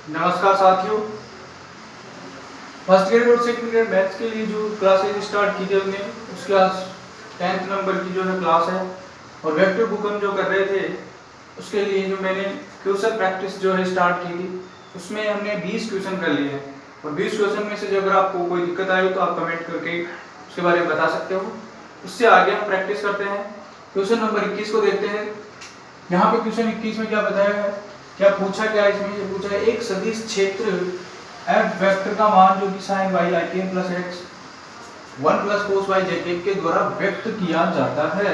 नमस्कार साथियों। First grade और सेकंड ग्रेड मैथ्स के लिए जो क्लासेज स्टार्ट की थी हमने, उसके आज 10th नंबर की जो है क्लास है और वेक्टर बुक हम जो कर रहे थे उसके लिए जो मैंने क्वेश्चन प्रैक्टिस जो है स्टार्ट की थी, उसमें हमने 20 क्वेश्चन कर लिए हैं और 20 क्वेश्चन में से अगर आपको कोई दिक्कत आई हो तो आप कमेंट करके उसके बारे में बता सकते हो। उससे आगे हम प्रैक्टिस करते हैं। क्वेश्चन नंबर 21 को देखते हैं। यहाँ पे क्वेश्चन 21 में क्या बताया है, क्या पूछा क्या इसमें, ये पूछा है एक सदिश क्षेत्र f वेक्टर का मान जो कि sin y i k plus x 1 plus cos y j k के द्वारा व्यक्त किया जाता है।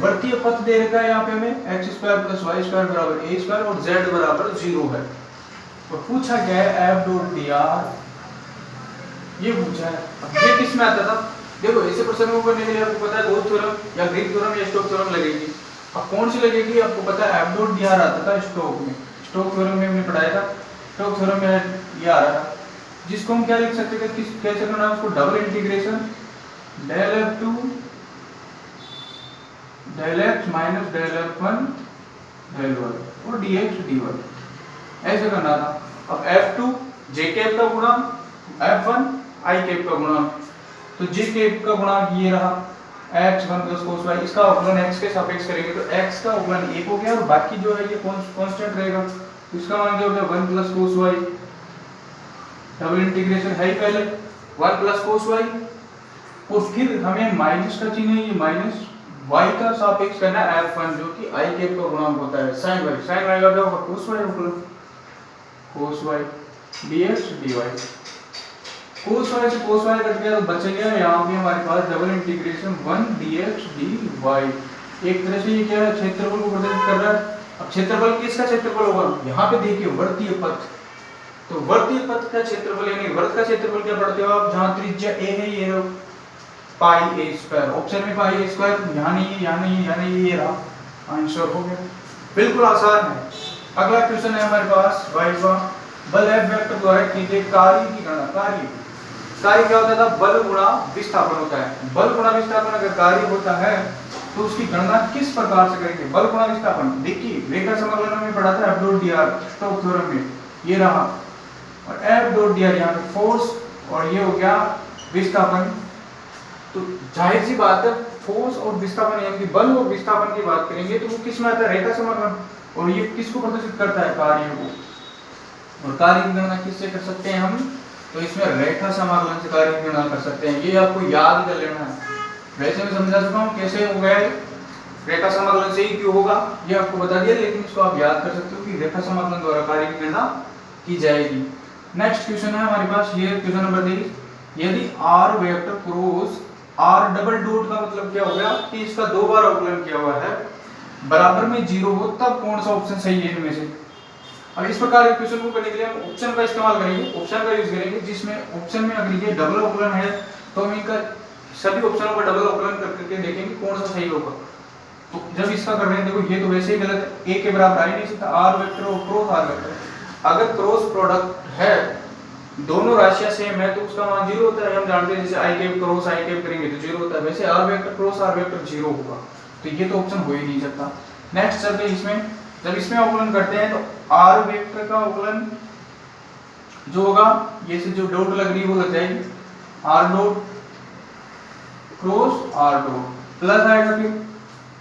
वृत्तीय पथ दे रखा है यहाँ पे हमें x square plus y square बराबर a स्क्वायर और z बराबर 0 है। और पूछा क्या है f डॉट dr, ये पूछा है। अब ये किस में आता था, देखो ऐसे प्रश्न को करने के लिए आपको पता है गॉस थ्योरम या ग्रीक थ्योरम या स्टोक्स थ्योरम लगेगी। अब कौन सी लगेगी आपको पता है, f डॉट dr आता था स्टोक में, स्टोक थ्योरम में हमने पढ़ाया था। स्टोक थ्योरम में ये आ रहा था, जिसको हम क्या लिख सकते थे, किस कैसे करना है उसको, double integration del f2 del x minus del f1 del y और dx dy ऐसे करना था। अब f2 j कैप का गुणा, f1 i कैप का गुणा, तो j कैप का गुणा ये रहा x1 प्लस cos y, इसका अवकलन x के सापेक्ष करेंगे तो x का अवकलन 1 हो गया और बाकी जो है ये कांस्टेंट रहेगा, इसका मान क्या हो गया 1 plus cos y, double integration है ही पहले 1 प्लस cos y और फिर हमें माइनस का चिन्ह है, ये माइनस y का सापेक्ष करना है f1 जो कि i कैप का गुणांक होता है sin y, sin y का क्या होगा cos y होगा, cos y dx dy, cos y से cos y कट गया तो बच गया यहाँ पे हमारे पास डबल इंटीग्रेशन 1 dx dy। एक तरह से ये क्या है, क्षेत्रफल को प्रदर्शित कर रहा है। अब क्षेत्रफल किसका क्षेत्रफल होगा, यहाँ पे देखिए वृत्तीय पथ, तो वृत्तीय पथ का क्षेत्रफल यानी वृत्त का क्षेत्रफल क्या पढ़ते हो आप, जहाँ त्रिज्या a है ये पाई a स्क्वायर, ऑप्शन में पाई a स्क्वायर, यहाँ नहीं है यहाँ नहीं है यहाँ नहीं है, ये रहा आंसर हो गया, बिल्कुल आसान है। अगला क्वेश्चन है हमारे पास 22वां, बल F वेक्टर द्वारा की गई कार्य की गणना। कार्य क्या होता था, बल गुणा विस्थापन होता है। बल गुणा विस्थापन अगर कार्य होता है तो उसकी गणना किस प्रकार से करेंगे, बल गुणा विस्थापन। देखिए रेखा समाकलन में पढ़ा था F dot dr Stokes theorem में, ये रहा और F डॉट dr यहाँ पे फोर्स और ये हो गया विस्थापन। तो जाहिर सी बात है फोर्स और विस्थापन यानी कि बल और विस्थापन की बात करेंगे तो वो किस में आता है, रेखा समाकलन, और ये किसको प्रदर्शित करता है, कार्य को। और कार्य की गणना किससे कर सकते हैं हम, तो इसमें रेखा समाकलन से कार्य की गणना कर सकते हैं। ये आपको याद कर लेना है, वैसे मैं समझा चुका हूँ कैसे हो गया, रेखा समाकलन से ही क्यों होगा ये आपको बता दिया, लेकिन इसको आप याद कर सकते हो कि रेखा समाकलन द्वारा कार्य की गणना की जाएगी। नेक्स्ट क्वेश्चन है हमारे पास, ये क्वेश्चन नंबर 23, यदि r vector cross r double dot का मतलब क्या हो गया कि इसका दो बार अवकलन किया हुआ है बराबर में 0 हो, तब कौन सा ऑप्शन सही है इनमें से। अब इस प्रकार के क्वेश्चन को करने के लिए हम ऑप्शन का इस्तेमाल करेंगे, ऑप्शन का यूज करेंगे, जिसमें ऑप्शन में अगर ये डबल अवकलन है तो हम इनका सभी ऑप्शनों का डबल अवकलन करके देखेंगे कौन सा सही होगा। तो जब इसका कर रहे हैं, देखो ये तो वैसे ही गलत है, a के बराबर आ ही नहीं सकता, r वेक्टर और क्रॉस r वेक्टर। अगर क्रॉस प्रोडक्ट है, दोनों राशियां सेम है तो उसका मान 0 होता है। हम जानते हैं जैसे i cap cross i cap करेंगे तो 0 होता है, वैसे r vector cross r vector 0 होगा, तो ये तो ऑप्शन हो ही नहीं सकता। नेक्स्ट चलते हैं इसमें, जब इसमें अवकलन करते हैं तो r वेक्टर का अवकलन जो होगा, ये से जो डॉट लग रही है वो लग जाएगी r dot cross r dot plus आएगा। फिर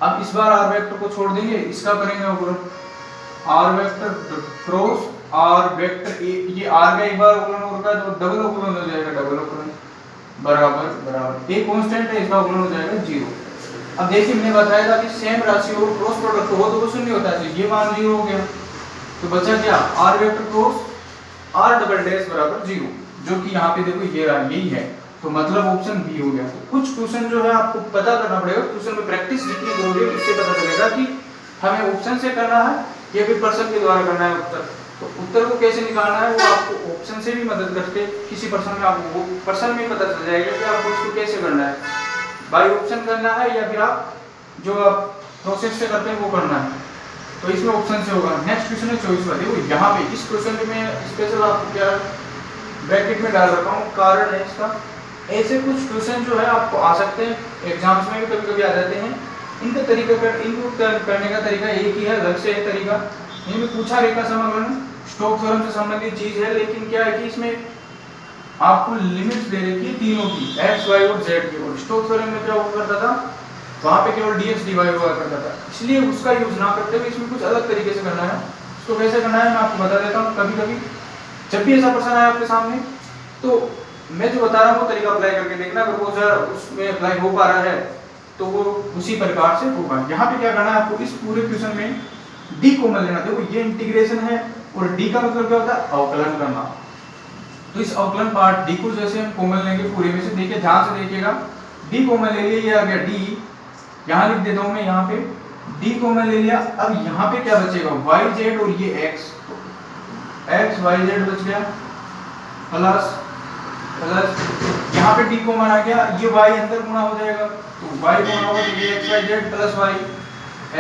अब इस बार r वेक्टर को छोड़ देंगे, इसका करेंगे अवकलन r vector cross r vector, ये r का एक बार अवकलन होगा तो डबल अवकलन हो जाएगा, डबल अवकलन बराबर बराबर a कांस्टेंट है, इसका अवकलन हो जाएगा 0। अब देखिए मैंने बताया था कि सेम राशि और क्रॉस प्रोडक्ट हो तो वो शून्य होता है, ये मान 0 हो गया, तो बचा क्या r vector cross r double dash बराबर 0, जो कि यहाँ पे देखो ये रहा, यही है, तो मतलब ऑप्शन बी हो गया। तो कुछ क्वेश्चन जो है आपको पता करना पड़ेगा, क्वेश्चन में प्रैक्टिस जितनी करोगे इससे पता चलेगा कि हमें ऑप्शन से करना है या फिर पर्सन के द्वारा करना है उत्तर। तो उत्तर को कैसे निकालना है वो आपको ऑप्शन से भी मदद करके किसी पर्सन में आपको वो पर्सन में पता चल जाएगा कि आपको इसको कैसे करना है, बाय ऑप्शन करना है या फिर आप जो आप प्रोसेस से करते हैं वो करना है, तो इसमें ऑप्शन से होगा। नेक्स्ट क्वेश्चन है 24वां, देखो यहाँ पे इस क्वेश्चन में मैं स्पेशल आपको क्या ब्रैकेट में डाल रखा हूँ, कारण है इसका। ऐसे कुछ क्वेश्चन जो है आपको आ सकते हैं एग्जाम्स में भी कभी कभी आ जाते हैं, इनका तरीका इनको करने का तरीका एक ही है, अलग से है तरीका। इनमें पूछा रेखा समाकलन स्टोक थ्योरम से संबंधित चीज है, लेकिन क्या है कि इसमें आपको लिमिट्स दे रखी है तीनों की, x, y और z की। और स्टोक थ्योरम में क्या हुआ करता था, वहां पे केवल dx dy हुआ करता था, इसलिए उसका यूज ना करते हुए इसमें कुछ अलग तरीके से करना है। इसको कैसे करना है मैं आपको बता देता हूँ। कभी कभी जब भी ऐसा प्रश्न आया आपके सामने, तो मैं जो बता रहा हूँ वो तरीका अप्लाई करके देखना, अगर वो सर उसमें अप्लाई हो पा रहा है तो वो उसी प्रकार से होगा। यहाँ पे क्या करना है आपको, इस पूरे क्वेश्चन में डी कॉमन लेना। देखो ये इंटीग्रेशन है और डी का मतलब क्या होता है, अवकलन करना। तो इस अवकलन पार्ट डी को जैसे हम कॉमन लेंगे पूरे में से, देखिए ध्यान से देखिएगा, डी कॉमन ले लिया, ये आ गया डी, यहाँ लिख देता हूँ मैं, यहाँ पे डी कॉमन ले लिया। अब यहाँ पे क्या बचेगा, वाई जेड और ये एक्स, एक्स वाई जेड बच गया, प्लस प्लस यहाँ पे डी कॉमन आ गया, ये वाई अंदर गुणा हो जाएगा, तो वाई गुणा होगा तो ये X Y Z plus Y,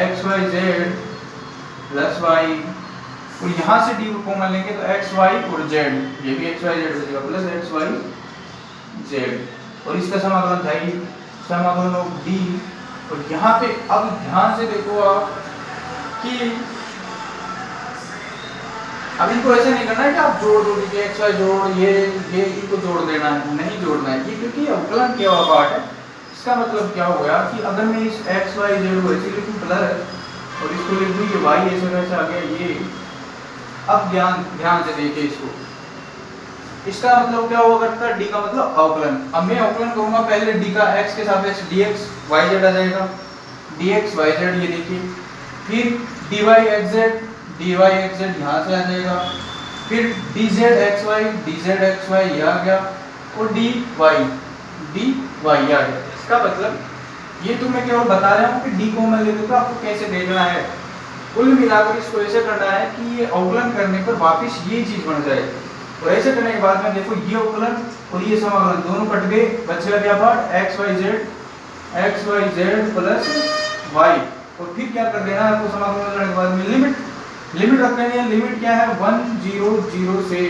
X Y Z plus Y, और यहाँ से डी कॉमन लेंगे तो एक्स वाई और जेड, ये भी एक्स वाई जेड बचेगा प्लस एक्स वाई जेड, और इसका समाकलन था ये समाकलन ऑफ डी। और यहाँ पे अब ध्यान से देखो आप कि अब इनको ऐसे नहीं करना है कि आप जोड़ दो, एक्स वाई जोड़, ये इनको जोड़ देना है, नहीं जोड़ना है ये, क्योंकि अवकलन किया हुआ पार्ट है। इसका मतलब क्या हो गया कि अगर मैं इस एक्स वाई जेड को ऐसे लिखूं प्लस और इसको लिख दूं ये वाई ऐसे वैसे आ गया ये। अब ध्यान से देखिए इसको, इसका मतलब क्या हुआ करता है, डी का मतलब अवकलन। अब मैं अवकलन करूंगा, पहले डी का एक्स के सापेक्ष dx yz आ जाएगा, dx yz ये देखिए, फिर dy xz यहाँ से आ जाएगा, फिर dz xy ये आ गया, और dy आ गया। इसका मतलब ये तो मैं केवल बता रहा हूँ कि डी कॉमन लेते तो आपको कैसे देखना है। कुल मिलाकर इसको ऐसे करना है कि ये अवकलन करने पर वापस ये चीज बन जाए, और ऐसे करने के बाद में देखो ये अवकलन और ये समाकलन दोनों कट गए, बचेगा क्या part, X Y Z plus Y, और फिर क्या कर देना है आपको, समाकलन करने के बाद में लिमिट रख देनी है। लिमिट क्या है, 100 से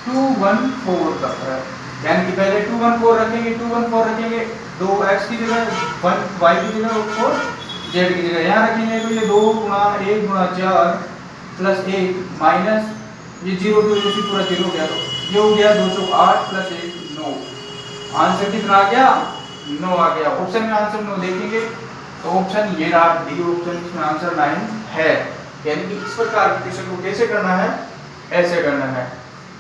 214 तक है, यानी कि पहले 214 रखेंगे, 2 x की जगह 1 y की जगह और 4 z की जगह यहाँ रखेंगे, तो ये 2 गुणा 1 गुणा 4 प्लस 1 माइनस ये 0 तो ये पूरा 0 हो गया, तो ये हो गया 208 प्लस 1 9। आंसर कितना आ गया, 9 आ गया। ऑप्शन में आंसर 9 देखेंगे तो ऑप्शन ये रहा डी ऑप्शन, इसमें आंसर 9 है। यानी कि इस प्रकार क्वेश्चन को कैसे करना है, ऐसे करना है।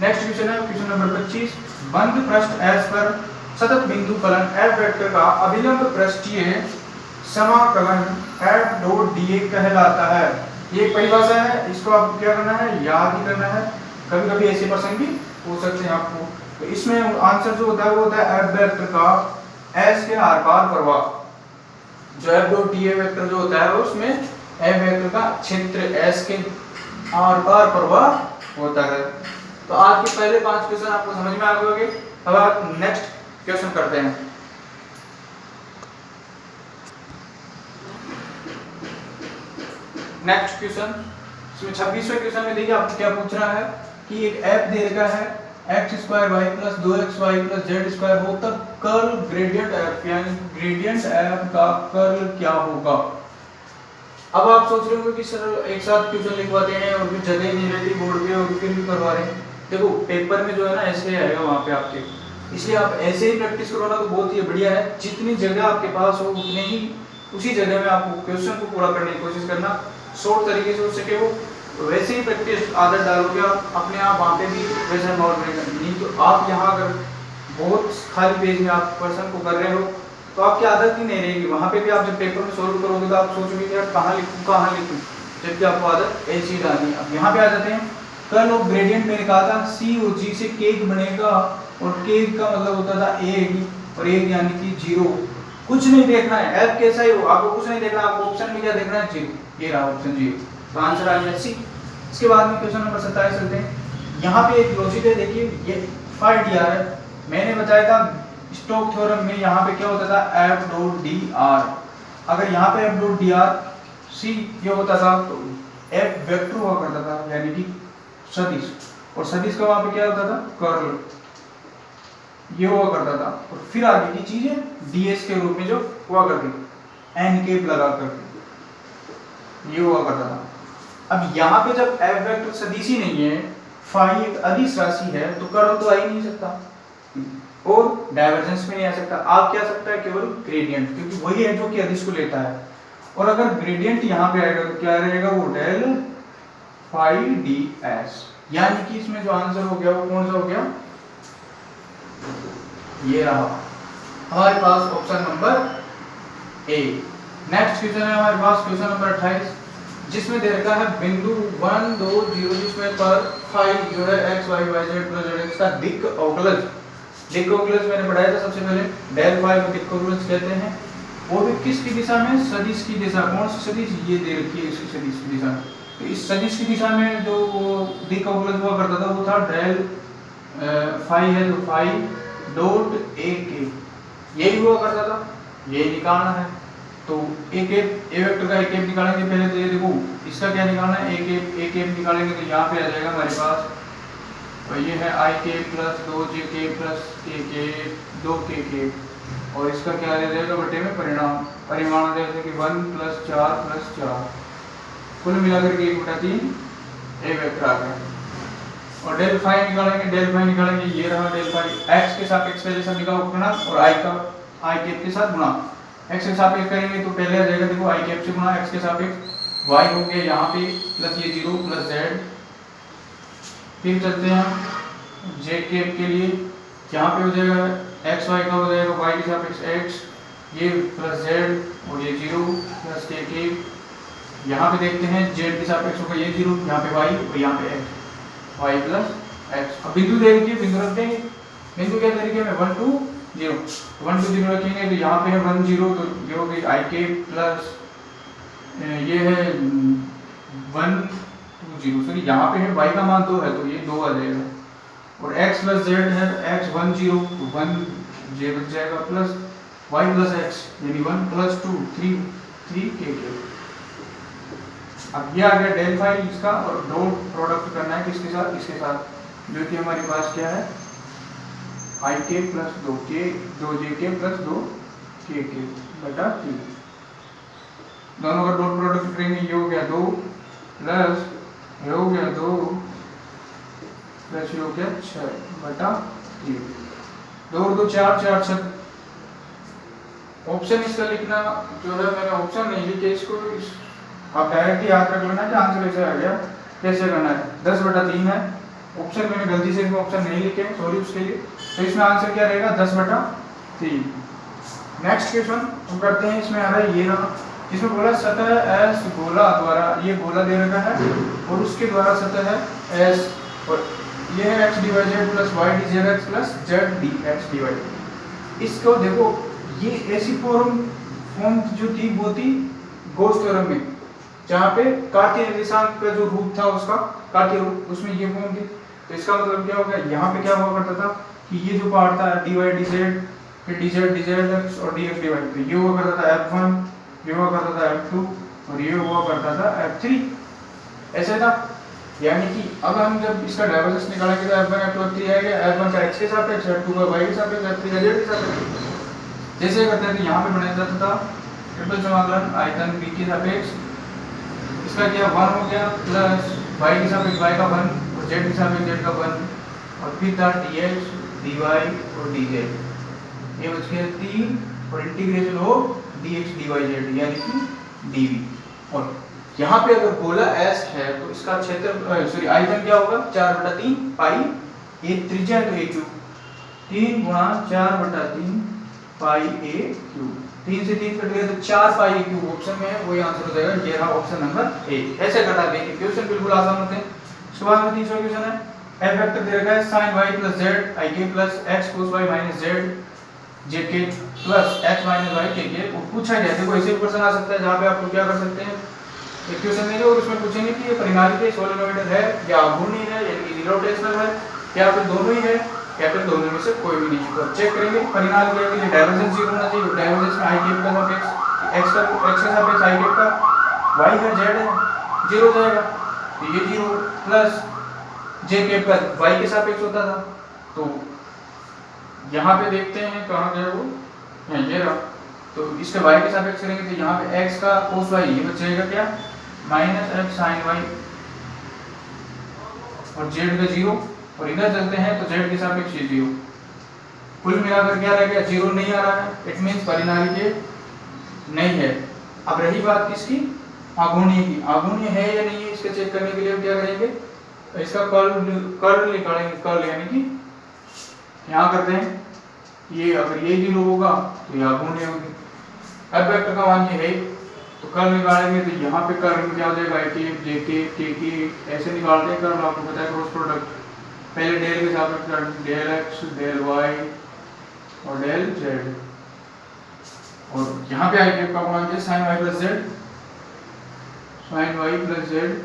नेक्स्ट क्वेश्चन है क्वेश्चन नंबर 25, बंद पृष्ठ S पर सतत बिंदु फलन f वेक्टर का अभिलंब पृष्ठीय समाकलन f डॉट dA कहलाता है। ये एक परिभाषा है, इसको आपको क्या करना है, याद ही करना है। कभी कभी ऐसे प्रश्न भी हो सकते हैं आपको। तो इसमें आंसर जो होता है वो होता है f वेक्टर का S के आर पार प्रवाह, जो f डॉट dA वेक्टर जो होता है उसमें f वेक्टर का क्षेत्र S के आर पार प्रवाह होता है। तो आज के पहले 5 क्वेश्चन आपको समझ में आ गए होंगे। अब आप नेक्स्ट क्वेश्चन करते हैं। नेक्स्ट क्वेश्चन, इसमें 26वें क्वेश्चन में देखिए आपको क्या पूछ रहा है कि एक f दे रखा है x² y plus 2xy plus z² हो, तब कर्ल ग्रेडियंट f यानी ग्रेडियंट f का कर्ल क्या होगा। अब आप सोच रहे होंगे कि सर एक साथ क्वेश्चन लिखवाते हैं और फिर जगह नहीं रहती बोर्ड पे और फिर भी करवा रहे हैं। देखो पेपर में जो है ना ऐसे आएगा वहाँ पे आपके, इसलिए आप ऐसे ही प्रैक्टिस करो ना तो बहुत ही बढ़िया है। जितनी जगह आपके पास हो उतने ही उसी जगह में आपको क्वेश्चन को पूरा करने की कोशिश करना, शॉर्ट तरीके से हो सके वो, तो वैसे ही प्रैक्टिस आदत डालोगे आप अपने आप वहाँ पे भी वैसा नॉट रहेगा। नहीं तो आप यहाँ अगर बहुत खाली पेज में आप क्वेश्चन को कर रहे हो तो आपकी आदत ही नहीं रहेगी। वहाँ पे भी आप जब पेपर में सॉल्व करोगे तो आप सोचोगे कि यार कहाँ लिखूँ, जबकि आपको आदत ऐसी डालनी है। अब यहाँ पे आ जाते हैं, कर्ल ऑफ ग्रेडियंट मैंने कहा था C और G से केक बनेगा, और केक का मतलब होता था एग, और एग यानी कि 0। कुछ नहीं देखना है F कैसा ही हो, आपको कुछ नहीं देखना, आपको ऑप्शन में क्या देखना है, 0। ये रहा ऑप्शन 0, तो आंसर आ गया C। इसके बाद में क्वेश्चन नंबर 27 चलते हैं। यहाँ पे एक लॉजिक है, देखिए ये फाइंड dr है। मैंने बताया था स्टोक थ्योरम में यहाँ पे क्या होता था, f डॉट dr। अगर यहाँ पे f डॉट dr C ये होता था तो f वेक्टर हुआ करता था, यानी कि सदिश, और सदिश का वहाँ पे क्या होता था, कर्ल ये हुआ करता था। और फिर आगे की चीजें ds के रूप में जो हुआ करती n कैप लगा करके ये हुआ करता था। अब यहाँ पे जब एफ वेक्टर सदिश ही नहीं है, फाई एक अदिश राशि है, तो कर्ल तो आ ही नहीं सकता और डाइवर्जेंस में नहीं आ सकता। आ क्या सकता है? केवल ग्रेडियंट, क्योंकि वही है जो कि अदिश को लेता है। और अगर ग्रेडियंट यहाँ पे आएगा तो क्या रहेगा? वो डेल फाई डी एस। यानी कि इसमें जो आंसर हो गया वो कौन सा हो गया? ये रहा हमारे पास option number A. Next question है हमारे पास क्वेश्चन नंबर 28, जिसमें दे रखा है बिंदु 1 2 0 जिसमें पर फाई जो है x y y z plus z का दिक् अवकलज। दिक् अवकलज मैंने पढ़ाया था सबसे पहले, डेल फाई को दिक् अवकलज कहते हैं। वो भी किसकी दिशा में? सदिश की दिशा। कौन सी सदिश? ये दे रखी है इसकी सदिश की दिशा। तो इस सदिश की दिशा में जो दिक् अवकलज हुआ करता था वो था डेल फाई है तो फाई डॉट ए के, यही हुआ करता था, ये निकालना है। तो एक ए वेक्टर का एक कैप निकालेंगे पहले, तो ये देखो इसका क्या निकालना है? एक कैप निकालेंगे तो यहाँ पे आ जाएगा हमारे पास, और ये है आई के प्लस 2 जे प्लस के 2 के, और इसका क्या आ जाएगा बटे में परिणाम, परिमाण जैसे कि 1 प्लस 4 कुल मिलाकर के 1/3 ए वेक्टर आ गया। और डेल फाई निकालेंगे, ये रहा डेल फाई, x के सापेक्ष पहले सभी का गुणा और i कैप के साथ गुणा। x के सापेक्ष करेंगे तो पहले आ जाएगा देखो i कैप से गुणा x के सापेक्ष, y हो गया यहाँ पे प्लस ये 0 प्लस z। फिर चलते हैं j कैप के लिए, यहाँ पे हो जाएगा x y का हो जाएगा y के सापेक्ष x, ये प्लस z और ये 0 प्लस k। यहाँ पे देखते हैं z के सापेक्ष होगा ये 0, यहाँ पे y और यहाँ पे x, y प्लस x। अब बिंदु दे रखिए, बिंदु रख देंगे। बिंदु क्या दे रखिए हमें? 1 2 0, 1 2 0 रखेंगे तो यहाँ पे है 1 0, तो ये हो गई i के प्लस ये है 1 2 0, सॉरी यहाँ पे है y का मान 2 है तो ये 2 आ जाएगा, और x प्लस z है x 1 0 तो 1 j बच जाएगा, प्लस y प्लस x यानी 1 प्लस 2 3 के। अब ये आ गया डेल फाई इसका, और डॉट प्रोडक्ट करना है किसके साथ? इसके साथ, जो कि हमारे पास क्या है? आई के प्लस 2 जे के प्लस 2 के बटा 3। दोनों का डॉट प्रोडक्ट करेंगे, ये हो गया 2 प्लस ये हो गया 2 प्लस ये हो गया 6 बटा 3। 2 और 2 4 4 6। ऑप्शन इसका लिखना जो है, मैंने ऑप्शन नहीं लिखे इसको, आप डायरेक्ट ही याद रख लेना कि आंसर ऐसे आ गया। कैसे करना है? 10/3 है ऑप्शन, मैंने गलती से इसमें ऑप्शन नहीं लिखे, सॉरी उसके लिए। तो इसमें आंसर क्या रहेगा? 10/3। नेक्स्ट क्वेश्चन हम करते हैं, इसमें आ रहा है ये रहा, जिसमें बोला सतह एस गोला द्वारा, ये गोला दे रखा है और उसके द्वारा सतह है एस, और ये है x dy z plus y dz plus z dx dy। इसको देखो, ये ऐसी फॉर्म जो थी वो थी गॉस थ्योरम में, जहाँ पे कार्तीय निर्देशांक का जो रूप था उसका कार्तीय रूप, उसमें ये फॉर्म थी। तो इसका मतलब क्या हो गया? यहाँ पे क्या हुआ करता था कि ये जो पार्ट था dy dz, फिर dz dz और dx dy, तो ये हुआ करता था f1, ये हुआ करता था f2 और ये हुआ करता था f3, ऐसे था। यानी कि अब हम जब इसका डाइवर्जेंस निकालेंगे तो f1 f2 f3 आएगा, f1 का x के सापेक्ष, f2 का y के सापेक्ष, f3 का z के सापेक्ष। जैसे करते हैं तो यहाँ पे बनाया जाता था ट्रिपल समाकलन आयतन b के सापेक्ष, इसका क्या 1 हो गया, प्लस y के सापेक्ष y का 1 और z के सापेक्ष z का 1, और फिर था dx dy और dz, ये बच गया 3, और इंटीग्रेशन हो dx dy z यानी कि dv। और यहाँ पे अगर गोला S है तो इसका क्षेत्र सॉरी आयतन क्या होगा? 4/3 पाई, ये त्रिज्या है तो a क्यूब, 3 गुणा 4/3 पाई a क्यूब, 3 से 3 कट गया तो 4 पाई a क्यूब ऑप्शन में है, वही आंसर हो जाएगा। ये रहा ऑप्शन नंबर ए। ऐसे करना देखिए, क्वेश्चन बिल्कुल आसान होते हैं। उसके बाद में तीसरा क्वेश्चन है, f वेक्टर दे रखा है sin y plus z i k plus x cos y minus z j k plus x minus y k के। पूछा गया, देखो ऐसे भी क्वेश्चन आ सकता है जहाँ पे आपको क्या कर सकते हैं, एक क्वेश्चन देंगे और उसमें पूछेंगे कि ये परिणामी सोलेनोइड है या अघूर्णी है यानी कि इरोटेशनल है, या फिर दोनों ही है, या फिर दोनों में से कोई भी नहीं है। तो चेक करेंगे परिणाम के लिए डाइवर्जेंस 0 होना चाहिए, डाइवर्जेंस में i कैप का सापेक्ष x के सापेक्ष i कैप का, y है z है 0 जाएगा, तो ये 0 प्लस j कैप का y के सापेक्ष होता था। तो यहाँ पे देखते हैं कहाँ गया वो, ये रहा। तो इसके y के सापेक्ष करेंगे तो यहाँ पे x का cos y ये बच जाएगा क्या माइनस एक्स साइन वाई और जेड का 0 और इधर चलते हैं तो जेड के सापेक्ष ये 0। कुल मिलाकर क्या रह गया, 0 नहीं आ रहा है, इट मीन्स परिनालिके नहीं है। अब रही बात किसकी, आघूर्णीय की। आघूर्णीय है या नहीं है इसका चेक करने के लिए हम क्या करेंगे, इसका कर्ल निकालेंगे। कर्ल यानी कि यहाँ करते हैं, ये अगर ये 0 होगा तो ये आघूर्णीय होगी। एफ वेक्टर का मान ये है तो कर्ल निकालेंगे तो यहाँ पे कर्ल क्या हो जाएगा, जे के ऐसे निकालते हैं कर्ल, आपको पता है क्रॉस प्रोडक्ट। पहले डेल के सापेक्ष डेल एक्स डेल वाई और डेल जेड, और यहाँ पे आई कैप का गुणांक है sine Y plus Z, sine Y plus Z.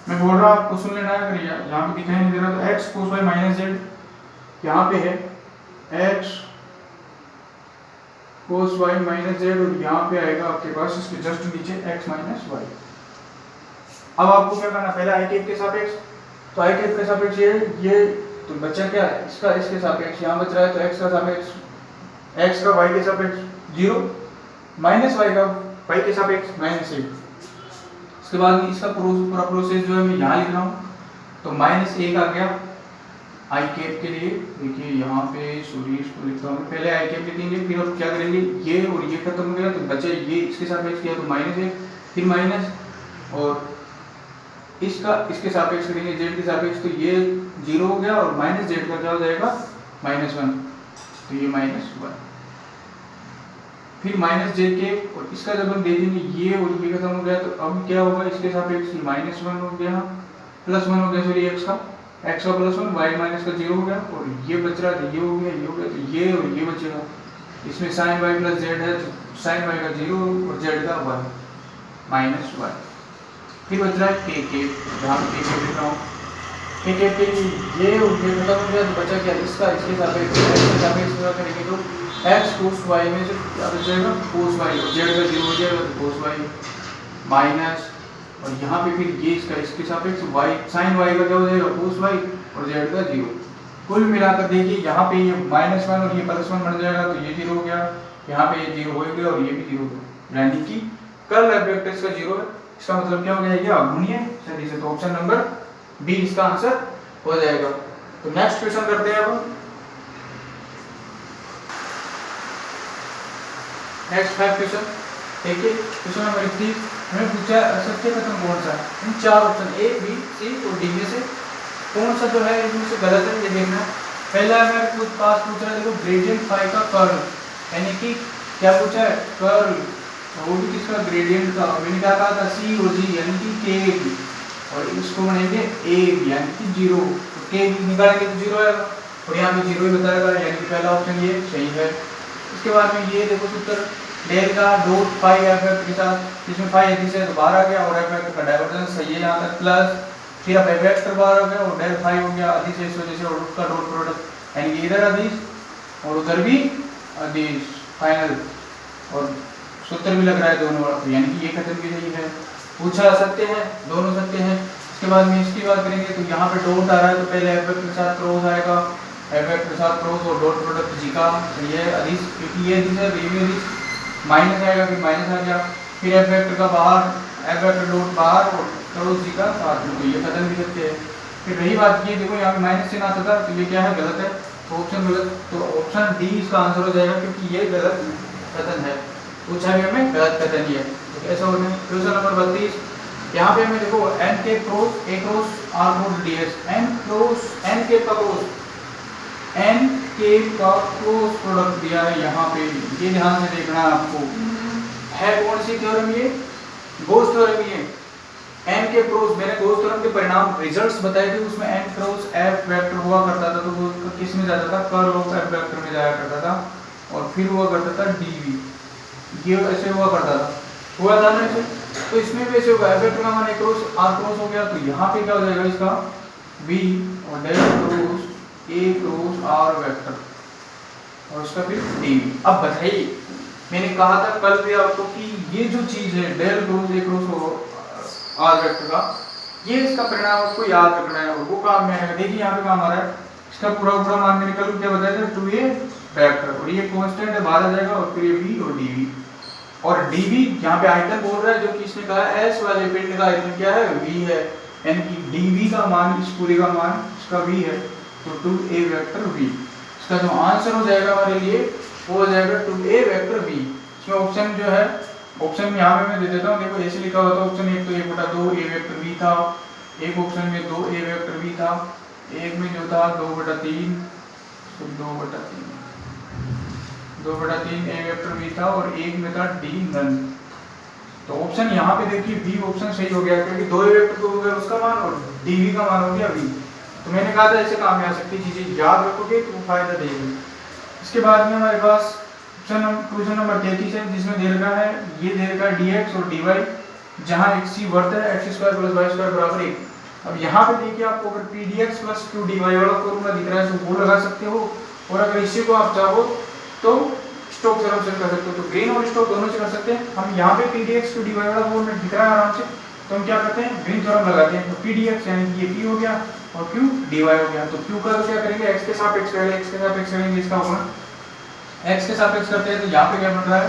मैं बोल रहा हूँ आपको सुन लेना है, अगर यहाँ पे दिखाई नहीं दे रहा तो x cos y minus Z यहाँ पे है x cos y minus Z, और यहाँ पे आएगा आपके पास इसके जस्ट नीचे एक्स माइनस वाई। अब आपको क्या करना, पहले आई कैप के सापेक्ष, तो आई कैप के सापेक्ष ये तो बचा क्या है इसका, इसके सापेक्ष यहाँ बच रहा है तो एक्स का सापेक्ष, एक्स का वाई के सापेक्ष 0 माइनस वाई का वाई के सापेक्ष माइनस 1। उसके बाद इसका पूरा प्रोसेस जो है मैं यहाँ लिख रहा हूँ, तो माइनस 1 आ गया आई कैप के लिए। देखिए यहाँ पे सूर्य को लिखता हूँ, पहले आई कैप लिखेंगे, फिर अब क्या करेंगे, ये और ये खत्म हो गया तो बचे ये इसके सापेक्ष किया तो माइनस 1, फिर माइनस, और इसका इसके सापेक्ष करेंगे जेड के सापेक्ष तो ये 0 हो गया, और माइनस जेड का क्या हो जाएगा -1, तो ये -1, फिर माइनस जे के, और इसका जब हम दे देंगे ये और ये खत्म हो गया तो अब क्या होगा, इसके सापेक्ष -1 हो गया, +1 हो गया, सॉरी एक्स का +1, y माइनस का 0 हो गया, और ये बच रहा है, ये हो गया, ये हो गया, तो ये और ये बचेगा। इसमें sin y प्लस जेड है तो sin y का 0 और z का 1 -1, फिर बच रहा है के, जहाँ पे के लिख रहा हूँ, के ये और ये खत्म हो गया तो बचा क्या, इसका इसके सापेक्ष क्या करेंगे तो x cos y में से क्या बचेगा cos y, और z का 0 हो जाएगा तो cos y माइनस, और यहाँ पे फिर ये इसका इसके सापेक्ष y sin y का क्या हो जाएगा cos y और z का 0। कुल मिलाकर देखिए यहाँ पे ये -1 और ये +1 बन जाएगा तो ये 0 हो गया, यहाँ पे ये 0 हो गया और ये भी 0 हो गया, यानी कि कर्ल एफ वेक्टर इसका 0 है। इसका मतलब क्या हो गया, ये आघूर्णीय है सही से, तो ऑप्शन नंबर बी इसका आंसर हो जाएगा। तो नेक्स्ट क्वेश्चन करते हैं अब, नेक्स्ट 5 क्वेश्चन। देखिए क्वेश्चन नंबर 31 हमें पूछा सत्य कथन कौन सा है, इन 4 ऑप्शन ए बी सी और डी में से कौन सा जो है इनमें से गलत है, ये देखना। पहला है कुछ पास पूछ रहा है, देखो ग्रेडियंट फाई का कर्ल, यानी कि क्या पूछा है कर्ल, वो भी किसका ग्रेडियंट का, मैंने क्या कहा था सी और जी यानी कि के बी, और इसको बनाएंगे ए बी यानी कि 0, तो के बी निकालेंगे तो 0 आएगा, और यहाँ पे 0 ही बताएगा, यानी कि पहला ऑप्शन ये सही है। इसके बाद में ये देखो सूत्र डेल का डॉट फाई एफ वेक्टर के साथ, इसमें फाई अधिस है तो बाहर आ गया, और एफ वेक्टर का डाइवर्जेंस सही है यहाँ तक प्लस, फिर अब एफ वेक्टर बाहर हो गया और डेल फाई हो गया अधिस है, इस वजह से और उसका डॉट प्रोडक्ट, यानी कि इधर अधिस और उधर भी अधिस फाइनल, और सूत्र भी लग रहा है दोनों, यानी कि ये कथन भी सही है। पूछा सत्य है, दोनों सत्य हैं। इसके बाद में इसकी बात करेंगे तो यहाँ पे डॉट आ रहा है तो पहले एफ वेक्टर के साथ क्रॉस आएगा, एफ वेक्टर के साथ क्रॉस और डॉट प्रोडक्ट जी का, ये अधिस क्योंकि ये अधिस है तो ये भी अधिस, माइनस आएगा फिर माइनस आ गया, फिर एफ वेक्टर का बाहर एफ वेक्टर डॉट बाहर और क्रॉस जी का साथ में, तो ये कथन भी सत्य है। फिर रही बात ये देखो यहाँ पे माइनस चिन्ह आता था तो ये क्या है गलत है, तो ऑप्शन गलत, तो ऑप्शन डी इसका आंसर हो जाएगा क्योंकि ये गलत कथन है, पूछा भी हमें गलत कथन ही है, तो ऐसा हो गया। क्वेश्चन नंबर 32 यहाँ पे हमें देखो n के cross a cross r cross ds, n के का क्रॉस n के का क्रॉस प्रोडक्ट दिया है यहाँ पे, ये ध्यान से देखना है आपको, है कौन सी थ्योरम, ये गोस थ्योरम। ये n के क्रॉस, मैंने गोस थ्योरम के परिणाम रिजल्ट्स बताए थे, उसमें n क्रॉस f वेक्टर हुआ करता था, तो वो किस में जाता था कर्ल ऑफ f वेक्टर में जाया करता था, और फिर हुआ करता था dv, ये ऐसे हुआ करता था, हुआ था ना ऐसे, तो इसमें भी ऐसे होगा, एफ वेक्टर का मान a क्रॉस r क्रॉस हो गया, तो यहाँ पे क्या हो जाएगा इसका v और del cross a cross r vector, और उसका फिर dv। अब बताइए मैंने कहा था कल भी आपको कि ये जो चीज है del cross a cross r vector का, ये इसका परिणाम आपको याद रखना है और वो काम में आएगा। देखिए यहाँ पे काम आ रहा है, इसका पूरा मान मैंने कल क्या बताया था 2a वेक्टर, और ये कांस्टेंट है बाहर आ जाएगा, और फिर ये v और dv, और dv यहाँ पे आयतन बोल रहा है, जो कि इसने कहा s वाले पिंड का आयतन क्या है, v है, यानी कि dv का मान, इस पूरे का मान इसका v है, तो 2a वेक्टर v। इसका जो आंसर हो जाएगा हमारे लिए वो हो जाएगा 2a वेक्टर v। इसमें ऑप्शन जो है, ऑप्शन में यहाँ पे मैं दे देता हूँ, देखो ऐसे लिखा हुआ था ऑप्शन एक, तो 1/2 a वेक्टर v था, एक ऑप्शन में 2a वेक्टर v था, एक में जो था 2/3, तो 2/3 a वेक्टर v था, और एक में था d नन। तो ऑप्शन यहाँ पे देखिए बी ऑप्शन सही हो गया, क्योंकि 2a वेक्टर तो हो गया उसका मान और dv का मान हो गया v। तो मैंने कहा था ऐसे काम में आ सकती चीजें याद रखोगे तो वो फायदा देगी। इसके बाद में हमारे पास क्वेश्चन नंबर 33 है, जिसमें दे रखा है, ये दे रखा है dx और dy, जहाँ x वर्त है x² + y² = 1। अब यहाँ पे देखिए आपको अगर pdx + qdy वाला फॉर्मूला दिख रहा है तो वो लगा सकते हो, और अगर इसी को आप चाहो तो स्टोक्स थ्योरम से कर सकते हो, तो ग्रीन और स्टोक्स दोनों से कर सकते हैं। हम यहाँ पे pdx qdy वाला फॉर्मूला दिख रहा है आराम से, तो हम क्या करते हैं, ग्रीन थ्योरम लगाते हैं। तो pdx यानी कि ये p हो गया और q dy हो गया। तो q का क्या करेंगे, x के सापेक्ष करेंगे, x के सापेक्ष करेंगे, इसका होगा x के सापेक्ष करते हैं, तो यहाँ पे क्या बन रहा है,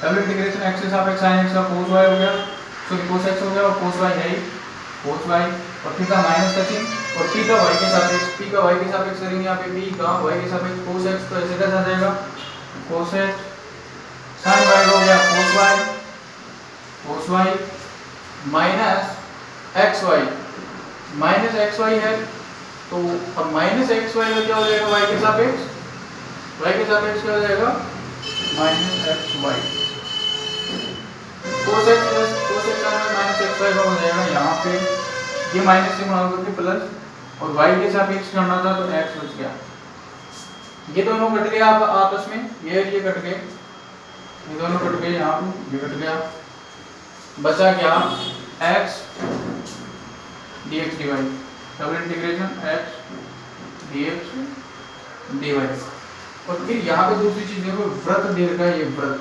डबल इंटीग्रेशन x के सापेक्ष sin x का cos y हो गया, सॉरी cos x हो गया, और cos y है cos y, और फिर का माइनस का चिन्ह, और p का y के सापेक्ष, p का y के सापेक्ष करेंगे, यहाँ पे p का y के सापेक्ष cos x, तो ऐसे कैसा आ जाएगा, cos x sin y हो गया cos y माइनस xy है, तो अब माइनस xy का क्या हो जाएगा, y के सापेक्ष, y के सापेक्ष क्या हो जाएगा, -xy, cos x -xy का हो जाएगा, यहाँ पे ये माइनस से गुणा करके प्लस, और y के सापेक्ष करना था तो x बच गया। ये दोनों कट गए आप आपस में, ये कट गए, ये दोनों कट गए, यहाँ पे ये कट गया, बचा क्या, x dx dy, double integration x dx dy। और फिर यहाँ पे दूसरी चीज देखो, वृत्त दे रखा है, ये वृत्त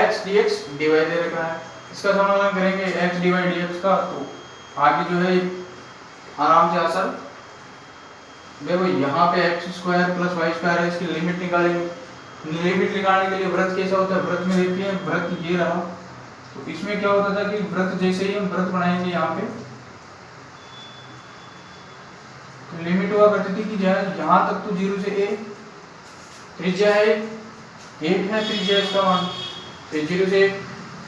x dx dy दे रखा है, इसका समाधान करेंगे x dy dx का, तो आगे जो है आराम से आसान। देखो यहाँ पे x² + y² है, इसकी लिमिट निकालेंगे। लिमिट निकालने के लिए वृत्त कैसा होता है, वृत्त में देखिए वृत्त ये रहा, तो इसमें क्या होता था कि वृत्त जैसे ही हम वृत्त बनाएंगे यहाँ पे, तो लिमिट हुआ करती थी कि यहाँ तक तो 0 से a, त्रिज्या है 1 है, त्रिज्या इसका मान, तो 0 से 1।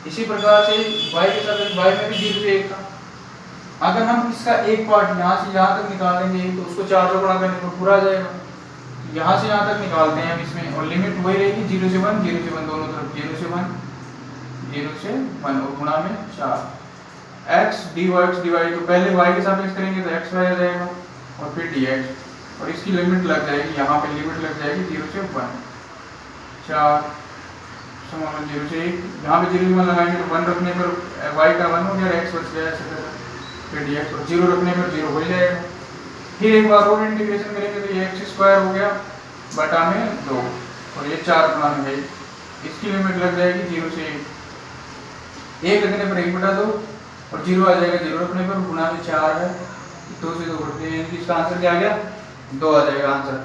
इसी प्रकार से y के साथ y में भी 0 से 1 था। अगर हम इसका एक पार्ट यहाँ से यहाँ तक निकालेंगे तो उसको 4 से गुणा करने पर पूरा आ जाएगा, यहाँ से यहाँ तक निकालते हैं हम इसमें, और लिमिट वही रहेगी 0 से 1, 0 से 1 दोनों तरफ, 0 से 1, 0 से 1, और गुणा में 4, x dy, तो पहले y के सापेक्ष करेंगे तो xy आ जाएगा, और फिर dx, और इसकी लिमिट लग जाएगी, यहाँ पे लिमिट लग जाएगी 0 से 1, 4 समान 0 से 1, यहाँ पे 0 से 1 लगाएंगे तो 1 रखने पर y का 1 हो गया, x बच गया, ऐसे फिर dx, और 0 रखने पर 0 हो जाएगा। फिर एक बार और इंटीग्रेशन करेंगे तो ये x² हो गया बटा में 2, और ये 4 अपना में है, इसकी लिमिट लग जाएगी 0 से 1 रखने पर 1/2, और 0 आ जाएगा, 0 रखने पर गुणा में 4 है, 2 से 2 बढ़ते हैं, इसका आंसर क्या आ गया, 2 आ जाएगा आंसर।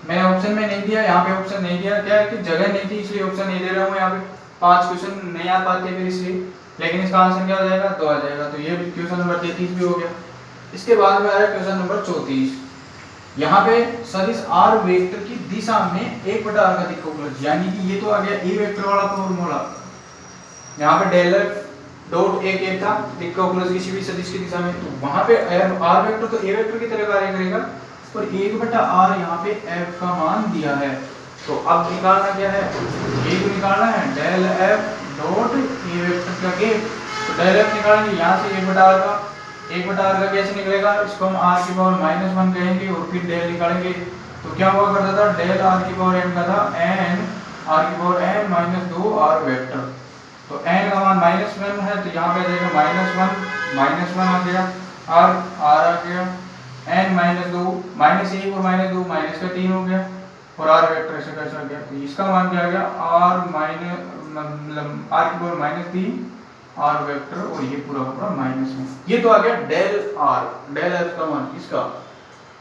मैंने ऑप्शन में नहीं दिया, यहाँ पे ऑप्शन नहीं दिया, क्या है कि जगह नहीं थी इसलिए ऑप्शन नहीं दे रहा हूँ, यहाँ पे 5 क्वेश्चन नहीं आ पाते फिर इसलिए, लेकिन इसका आंसर क्या हो जाएगा, 2 आ जाएगा। तो ये क्वेश्चन नंबर 33 भी हो गया। इसके बाद में आ रहा है क्वेश्चन नंबर 34। यहाँ पे सदिश r वेक्टर की दिशा में 1/r का दिक् उपलब्ध, यानी कि ये तो आ गया a वेक्टर वाला फॉर्मूला, यहाँ पे डेल डॉट a कैप था दिक् उपलब्ध किसी भी सदिश की दिशा में, तो वहां पे r वेक्टर तो a वेक्टर की तरह कार्य करेगा, और 1/r यहाँ पे f का मान दिया है। तो अब निकालना क्या है, a को निकालना है del f dot a vector का कैप, तो डेल f निकालेंगे यहाँ से 1/r का, 1/r का कैसे निकलेगा, इसको हम r की पावर -1 कहेंगे, और फिर डेल निकालेंगे तो क्या हुआ करता था, डेल r की पावर n का था n r की पावर n - 2 r वेक्टर, तो n का मान -1 है, तो यहाँ पे आ जाएगा -1 आ गया, r आ गया, n - 2 -1 और -2 माइनस का 3 हो गया, और r वेक्टर ऐसे कैसे आ गया, तो इसका मान क्या आ गया, r की पावर -3 r वेक्टर, और ये पूरा का पूरा -1, ये तो आ गया डेल f का मान इसका।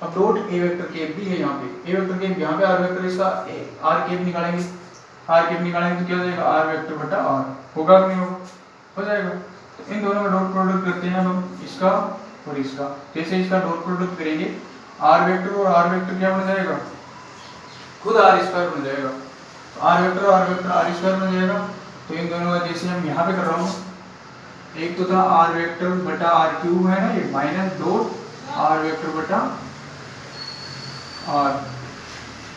अब डॉट a वेक्टर कैप भी है यहाँ पे, a वेक्टर कैप यहाँ पे r वेक्टर, इसका r कैप निकालेंगे, आर कैप निकालेंगे तो क्या हो जाएगा, आर वेक्टर बटा आर, होगा कि नहीं होगा, हो जाएगा। तो इन दोनों का डॉट प्रोडक्ट करते हैं हम इसका और इसका। जैसे इसका डॉट प्रोडक्ट करेंगे आर वेक्टर और आर वेक्टर क्या बन जाएगा, खुद आर स्क्वायर बन जाएगा। तो आर वेक्टर और आर वेक्टर आर स्क्वायर बन जाएगा। तो इन दोनों का जैसे हम यहाँ पे कर रहा हूँ, एक तो था आर वेक्टर बटा आर क्यूब है ना ये, माइनस डॉट आर वेक्टर बटा आर,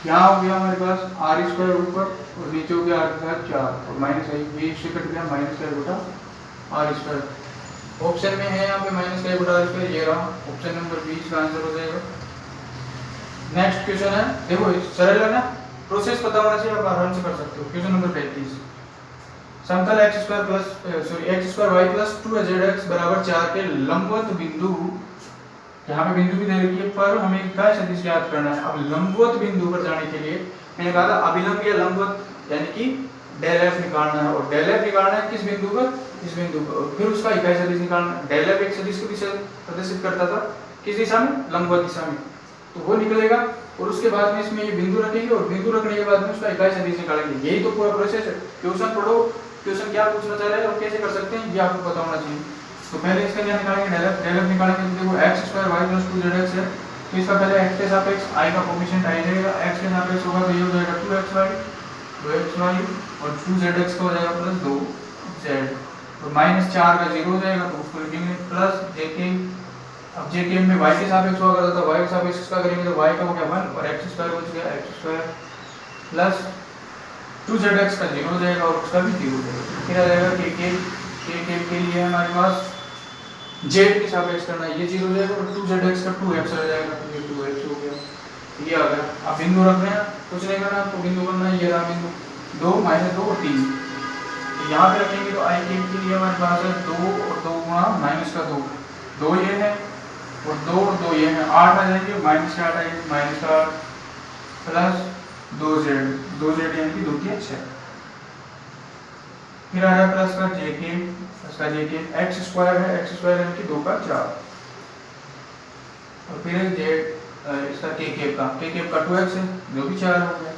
यहाँ हो गया हमारे पास आर स्क्वायर ऊपर और नीचे हो गया आर का 4 और माइनस ये इससे कट गया माइनस का बटा आर स्क्वायर। ऑप्शन में है यहाँ पे माइनस का बटा आर स्क्वायर, ये रहा ऑप्शन नंबर 20 का आंसर हो जाएगा। नेक्स्ट क्वेश्चन है, देखो सरल है ना, प्रोसेस पता होना चाहिए, आप आराम से कर सकते हो। क्वेश्चन नंबर 35, समतल x square plus x square y plus 2zx बराबर 4 के लंबवत बिंदु, यहाँ पे बिंदु भी दे रखी है पर हमें क्या सदिश ज्ञात करना है। अब लंबवत बिंदु पर जाने के लिए मैंने कहा था अभिलंब या लंबवत यानी कि डेल f निकालना है, और डेल f निकालना है किस बिंदु पर, इस बिंदु पर। फिर उसका इकाई सदिश निकालना है। डेल f एक सदिश को भी प्रदर्शित करता था किस दिशा में, लंबवत दिशा में, तो वो निकलेगा। और उसके बाद में इसमें ये बिंदु रखेंगे और बिंदु रखने के बाद में उसका इकाई सदिश निकालेंगे। यही तो पूरा प्रोसेस है। ट्यूशन पढ़ो, ट्यूशन क्या पूछना चाह रहा है और कैसे कर सकते हैं ये आपको पता होना चाहिए। तो पहले इसका क्या निकालेंगे, डेल एफ निकालेंगे। तो देखो x square y plus 2zx है, तो इसका पहले x के सापेक्ष i का कोफिशिएंट आ जाएगा, x के सापेक्ष होगा तो ये हो जाएगा 2xy और 2zx का हो जाएगा प्लस 2z, और माइनस 4 का 0 हो जाएगा तो उसको लिखेंगे प्लस jk। अब jk में y के सापेक्ष हुआ करता था, y के सापेक्ष इसका करेंगे तो y का हो गया 1 और x स्क्वायर बच गया x स्क्वायर प्लस 2zx का 0 हो जाएगा और उसका भी 0 हो जाएगा। फिर आ जाएगा kk के लिए हमारे पास z के सापेक्ष करना है, ये 0 हो जाएगा और 2zx का 2x आ जाएगा तो ये 2x हो गया। ये आ गया। अब बिंदु रखना है, कुछ नहीं करना आपको, बिंदु करना है, ये रहा बिंदु 2 -2 और 3। तो यहाँ पे रखेंगे तो i के लिए हमारे पास है 2 और 2 गुणा माइनस का 2, 2 ये है और 2 और 2 ये है, 8 आ जाएंगे, माइनस का 8 आएगा, माइनस का प्लस 2z यानी कि 2 की 6। फिर आ रहा प्लस का jk x स्क्वायर है, x स्क्वायर यानी कि 2 का 4 और फिर z इसका k का 2x है जो भी 4 हो गया।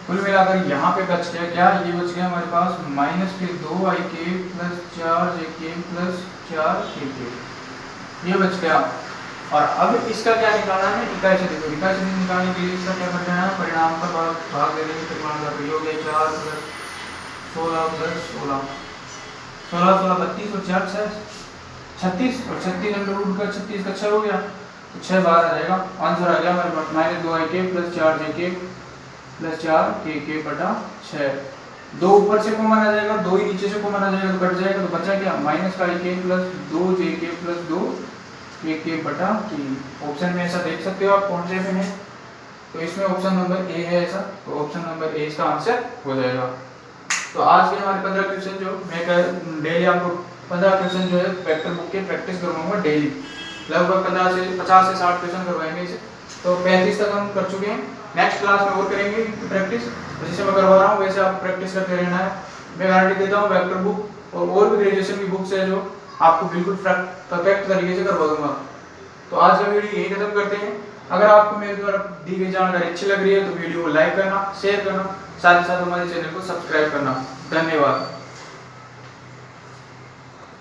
कुल मिलाकर यहाँ पे बच गया क्या, ये बच गया हमारे पास माइनस फिर 2ik plus 4jk plus 4kk, ये बच गया। और अब इसका क्या निकालना है, इकाई सदिश। इकाई सदिश निकालने के लिए इसका क्या करना है, परिणाम का भाग दे देंगे, परिमाण का प्रयोग है 4 प्लस 16 प्लस 16 16 16 32 और 4 6 36 और 36 अंडर रूट का 36 का 6 हो गया तो 6 बार आ जाएगा। आंसर आ गया हमारे पास minus 2ik plus 4jk plus 4kk बटा 6। 2 ऊपर से कॉमन आ जाएगा, 2 ही नीचे से कॉमन आ जाएगा तो कट जाएगा, तो बचा क्या माइनस का ik plus 2jk plus 2kk बटा 3। ऑप्शन में ऐसा देख सकते हो आप कौन से में है, तो इसमें ऑप्शन नंबर ए है ऐसा, तो ऑप्शन नंबर ए इसका आंसर हो जाएगा। तो आज के हमारे 15 क्वेश्चन जो मैं डेली आपको 15 क्वेश्चन जो है वेक्टर बुक के प्रैक्टिस करवाऊंगा डेली, लगभग 50 से 60 क्वेश्चन करवाएंगे इसे। तो 35 तक हम कर चुके हैं, नेक्स्ट क्लास में और करेंगे प्रैक्टिस। जैसे मैं करवा रहा हूँ वैसे आप प्रैक्टिस करते रहना है। मैं गारंटी देता हूँ वेक्टर बुक और भी ग्रेजुएशन की बुक्स है जो आपको बिल्कुल परफेक्ट तरीके से करवा दूंगा। तो आज का वीडियो यही खत्म करते हैं। अगर आपको मेरे द्वारा दी गई जानकारी अच्छी लग रही है तो वीडियो को लाइक करना, शेयर करना, साथ ही साथ हमारे चैनल को सब्सक्राइब करना। धन्यवाद।